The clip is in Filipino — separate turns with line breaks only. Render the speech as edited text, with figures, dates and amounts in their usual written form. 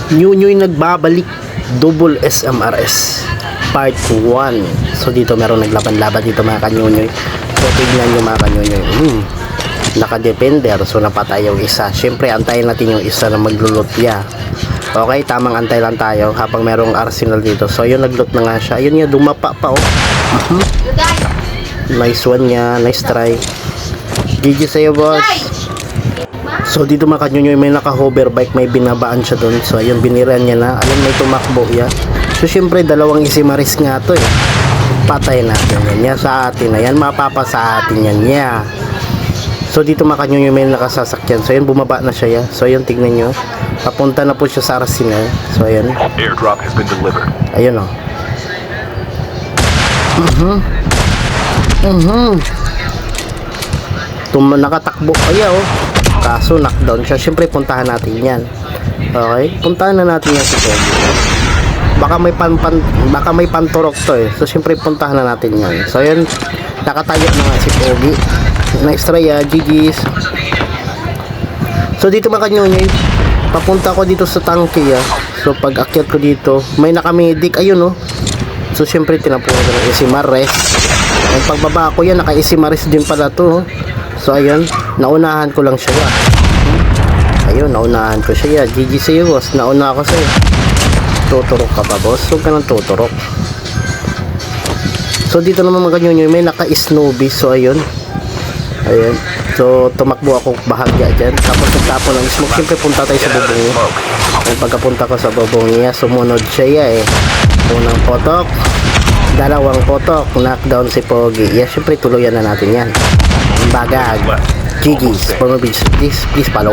New nagbabalik, double SMRS part 1. So dito meron naglaban-laban dito mga kanyunyoy. So tignan nyo mga kanyunyoy, naka-defender, so napatay yung isa. Syempre antayin natin yung isa na maglulutya. Okay, tamang antay lang tayo habang merong arsenal dito. So yun, naglut na nga siya. Ayun nga, dumapa pa oh. Nice one niya, nice try. GG sa'yo boss. So dito mga kanyunyoy, may naka-hover bike, may binabaan siya doon. So ayun, biniran niya na. Ayun, may tumakbo ya. So syempre dalawang isimaris nga to eh. Patay natin yan. Yan sa atin na yan, mapapa sa atin yan. Yeah. So dito mga kanyunyoy, may nakasasakyan. So ayun, bumaba na siya ya. So ayun, tignan nyo. Papunta na po siya sa arsenal. So ayun.
Airdrop has been delivered.
Ayun oh. Nakatakbo kaya oh. Kaso knockdown siya. Siyempre puntahan natin yan. Okay, puntahan na natin yan si Pogi. Baka may panturok to eh. So siyempre puntahan na natin yan. So ayun, nakatayo na nga si Pogi. Nice try ya, GG's. So dito mga kanyunyoy, papunta ko dito sa tangke ya. So pag akyat ko dito, may nakamedic, ayun oh. So syempre tinapunan ko ng isimares. Ang pagbaba ko yan, naka-isimares din pala to oh. So ayun, naunahan ko lang siya ya. Ayun, naunahan ko siya ya. GG sa'yo boss, nauna ako sa'yo. Tuturok ka pa boss, huwag ka nang tuturok. So dito naman mga kanyunyoy, may naka-snowbee. So ayun, ayun. So tumakbo ako bahagya dyan. Tapos nagtapo ng smoke. Siyempre punta tayo sa bubong niya. Ang pagkapunta ko sa bubong niya, sumunod siya eh. Unang potok, dalawang potok, knockdown si Pogi. Yeah, siyempre tuluyan na natin yan. Bagag. GG's. For more videos, please follow.